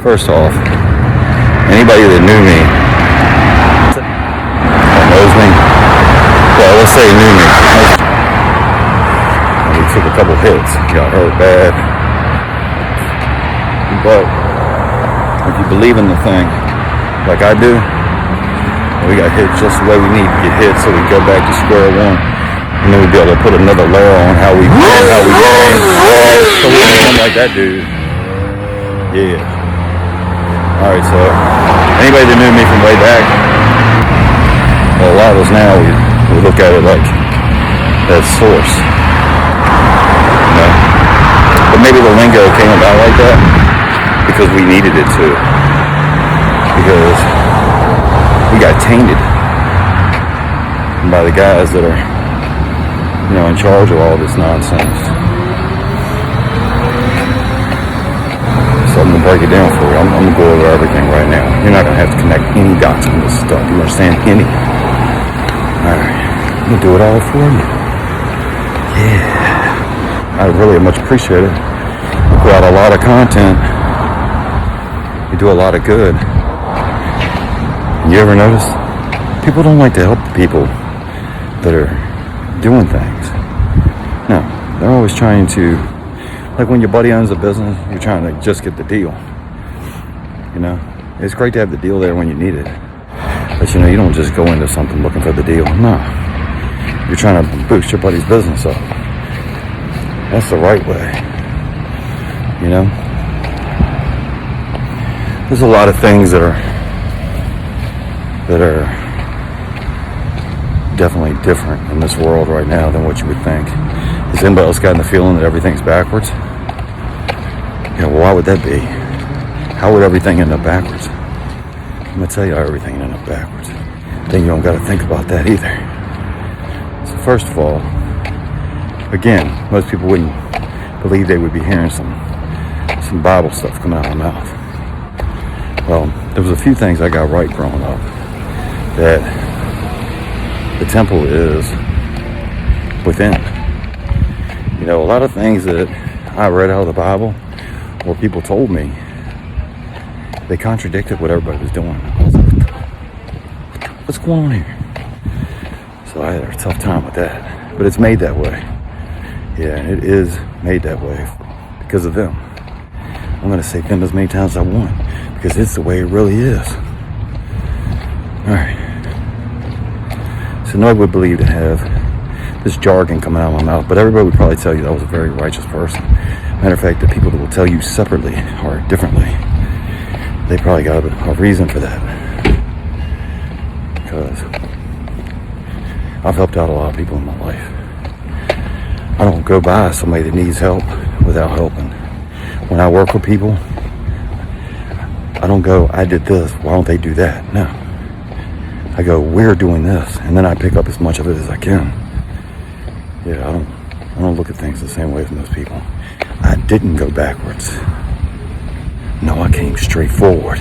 First off, anybody that knew me or knows me, well, let's say knew me. We took a couple hits, got hurt bad. But if you believe in the thing, like I do, we got hit just the way we need to get hit, so we go back to square one, and then we'll be able to put another layer on how we train. So we're doing like that dude. Yeah. All right. So anybody that knew me from way back, well, a lot of us now we look at it like that source. You know? But maybe the lingo came about like that because we needed it to. Because we got tainted by the guys that are, in charge of all this nonsense. So I'm gonna break it down for you. I'm gonna go over everything right now. You're not gonna have to connect any dots on this stuff. You understand? Any. Alright. I'm gonna do it all for you. Yeah. I really much appreciate it. We put out a lot of content. We do a lot of good. You ever notice? People don't like to help the people that are doing things. No, they're always trying to, like when your buddy owns a business, you're trying to just get the deal. It's great to have the deal there when you need it. But you don't just go into something looking for the deal. No, you're trying to boost your buddy's business up. That's the right way. There's a lot of things that are definitely different in this world right now than what you would think. Has anybody else gotten the feeling that everything's backwards? Why would that be? How would everything end up backwards? I'm gonna tell you how everything ended up backwards. Then you don't gotta think about that either. So first of all, again, most people wouldn't believe they would be hearing some Bible stuff coming out of my mouth. Well, there was a few things I got right growing up. That the temple is within. A lot of things that I read out of the Bible or people told me, they contradicted what everybody was doing. I was like, what's going on here? So I had a tough time with that. But it's made that way. Yeah, it is made that way because of them. I'm going to say them as many times as I want because it's the way it really is. Alright. So nobody would believe to have this jargon coming out of my mouth, but everybody would probably tell you that I was a very righteous person. Matter of fact, the people that will tell you separately or differently, they probably got a reason for that. Because I've helped out a lot of people in my life. I don't go by somebody that needs help without helping. When I work with people, I don't go, I did this, why don't they do that? No. I go, we're doing this, and then I pick up as much of it as I can. Yeah, I don't look at things the same way as most people. I didn't go backwards. No, I came straight forward.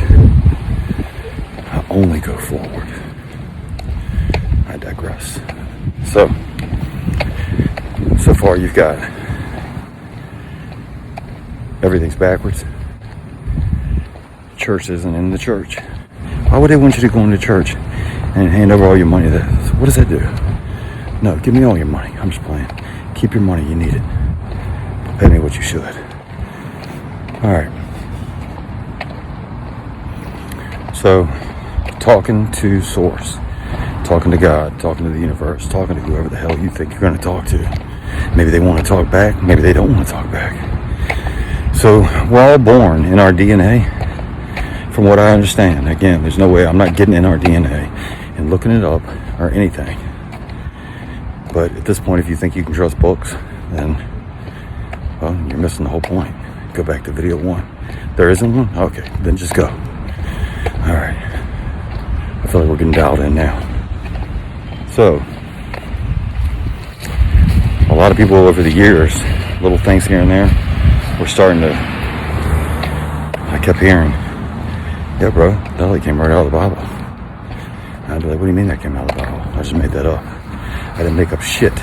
I only go forward. I digress. So far you've got everything's backwards. Church isn't in the church. Why would they want you to go into church and hand over all your money to this? What does that do? No, give me all your money. I'm just playing. Keep your money. You need it. Pay me what you should. All right. So, talking to Source, talking to God, talking to the universe, talking to whoever the hell you think you're going to talk to. Maybe they want to talk back. Maybe they don't want to talk back. So, we're all born in our DNA. From what I understand, again, there's no way I'm not getting in our DNA and looking it up or anything. But at this point, if you think you can trust books, then, well, you're missing the whole point. Go back to video 1. There isn't one? Okay, then just go. All right. I feel like we're getting dialed in now. So, a lot of people over the years, little things here and there, were starting to, I kept hearing, yeah, bro, that came right out of the Bible. And I'd be like, what do you mean that came out of the Bible? I just made that up. I didn't make up shit.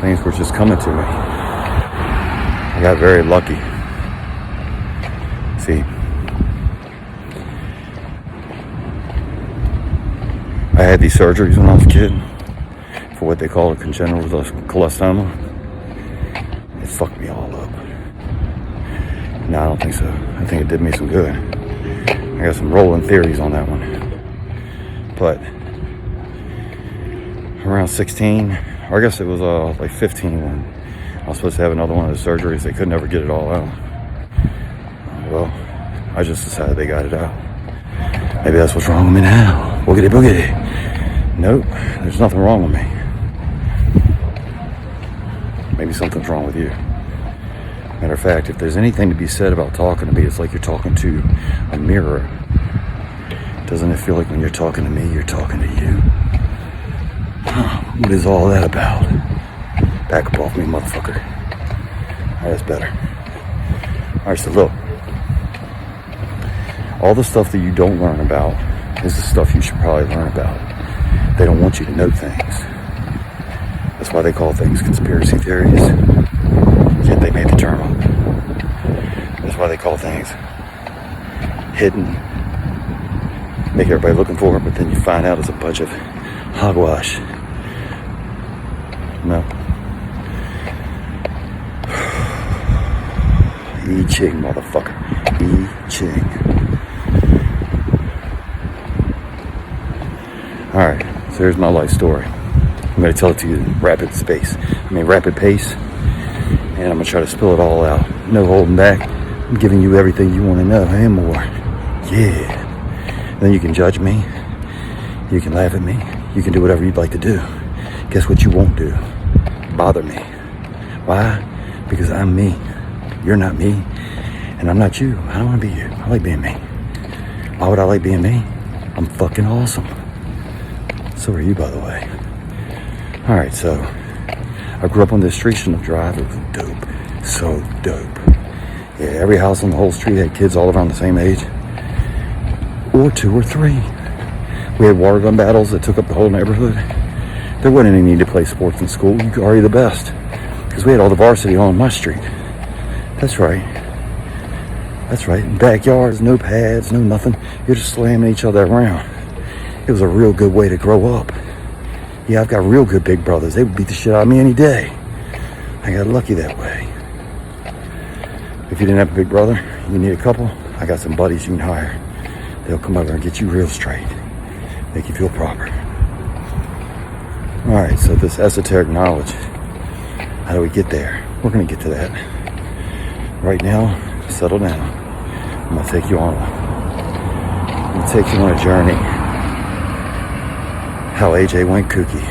Things were just coming to me. I got very lucky. See, I had these surgeries when I was a kid for what they call a congenital cholestoma. It fucked me all up. No, I don't think so. I think it did me some good. I got some rolling theories on that one. But around 16, or I guess it was like 15 when I was supposed to have another one of the surgeries. They could never get it all out. Well, I just decided they got it out. Maybe that's what's wrong with me now. Boogity boogity. Nope, there's nothing wrong with me. Maybe something's wrong with you. Matter of fact, if there's anything to be said about talking to me, it's like you're talking to a mirror. Doesn't it feel like when you're talking to me, you're talking to you? What is all that about? Back up off me, motherfucker. Alright, that's better. Alright, so look. All the stuff that you don't learn about is the stuff you should probably learn about. They don't want you to know things. That's why they call things conspiracy theories. Yet they made the term up. That's why they call things hidden. Make everybody looking for it, but then you find out it's a bunch of hogwash. No. I Ching, motherfucker. I Ching. Alright, so here's my life story. I'm going to tell it to you in rapid pace. And I'm going to try to spill it all out. No holding back. I'm giving you everything you want to know and more. Yeah. Then you can judge me. You can laugh at me. You can do whatever you'd like to do. Guess what you won't do? Bother me. Why? Because I'm me. You're not me. And I'm not you. I don't want to be you. I like being me. Why would I like being me? I'm fucking awesome. So are you, by the way. Alright, so I grew up on this street shouldn't have drive. It was dope. So dope. Yeah, every house on the whole street had kids all around the same age. Or 2 or 3. We had water gun battles that took up the whole neighborhood. There wasn't any need to play sports in school. You could argue the best. Because we had all the varsity on my street. That's right. That's right. Backyards, no pads, no nothing. You're just slamming each other around. It was a real good way to grow up. Yeah, I've got real good big brothers. They would beat the shit out of me any day. I got lucky that way. If you didn't have a big brother, you need a couple, I got some buddies you can hire. They'll come over and get you real straight. Make you feel proper. Alright, so this esoteric knowledge, how do we get there? We're going to get to that. Right now, settle down. I'm going to take you on a journey. How AJ went kooky.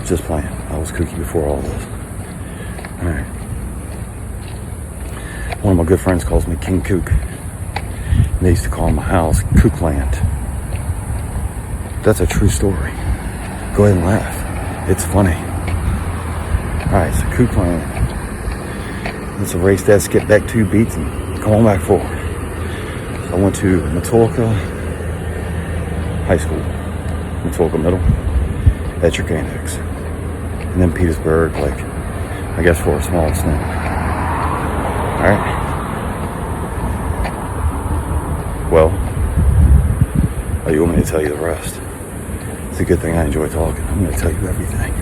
Just playing. I was kooky before all this. Alright. One of my good friends calls me King Kook. And they used to call my house Kookland. That's a true story. Go ahead and laugh. It's funny. Alright, so Kookland. Let's erase that, skip back 2 beats, and come on back forward. I went to Matulka High School, Matulka Middle, Ettrick Annex, and then Petersburg, like, I guess for a small stint. Alright. Well, you want me to tell you the rest? It's a good thing I enjoy talking. I'm going to tell you everything.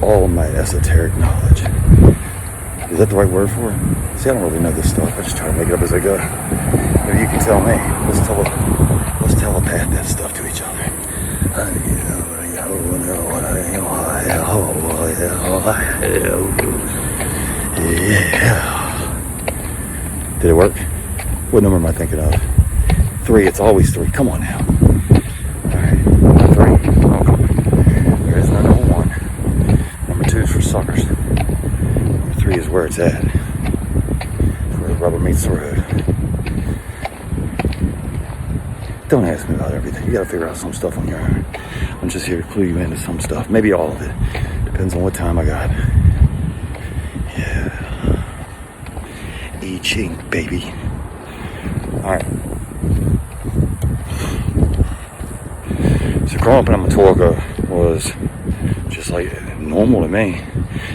All of my esoteric knowledge. Is that the right word for it? See, I don't really know this stuff. I just try to make it up as I go. Maybe you can tell me. Let's telepath that stuff to each other. Yeah. Did it work? What number am I thinking of? 3. It's always 3. Come on now. Alright. 3. Oh, come on. There is no number 1. Number 2 is for suckers. Number 3 is where it's at. Where the rubber meets the road. Don't ask me about everything. You gotta figure out some stuff on your own. I'm just here to clue you into some stuff. Maybe all of it. Depends on what time I got. Yeah. I Ching, baby. Alright. So growing up in Matulka was just like normal to me.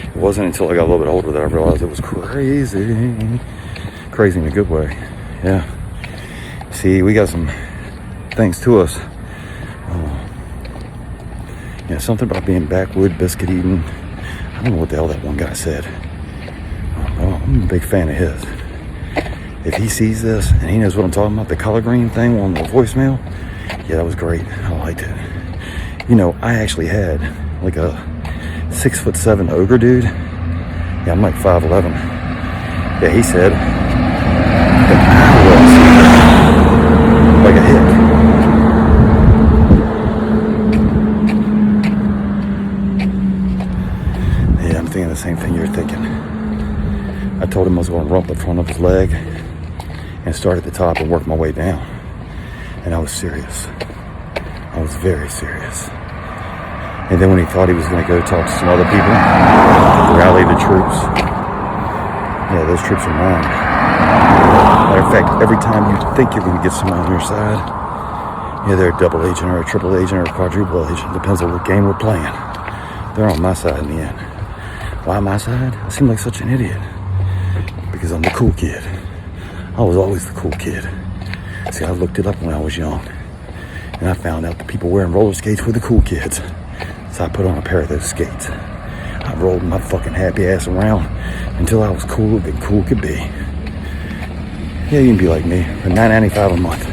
It wasn't until I got a little bit older that I realized it was crazy. Crazy in a good way. Yeah. See, we got some things to us. Yeah, something about being backwood, biscuit eating. I don't know what the hell that one guy said. I'm a big fan of his. If he sees this and he knows what I'm talking about, the color green thing on the voicemail, yeah, that was great. I liked it. You know, I actually had like a 6'7" ogre dude. Yeah, I'm like 5'11". Yeah, he said that I was like a hick. Yeah, I'm thinking the same thing you're thinking. I told him I was going to rump the front of his leg and start at the top and work my way down. And I was serious. I was very serious. And then when he thought he was going to go talk to some other people, rally the troops. Yeah, those troops are mine. Matter of fact, every time you think you're going to get someone on your side, yeah, they're a double agent or a triple agent or a quadruple agent. Depends on what game we're playing. They're on my side in the end. Why my side? I seem like such an idiot. Because I'm the cool kid. I was always the cool kid. See, I looked it up when I was young. And I found out the people wearing roller skates were the cool kids. So I put on a pair of those skates. I rolled my fucking happy ass around until I was cooler than cool could be. Yeah, you can be like me for $9.95 a month.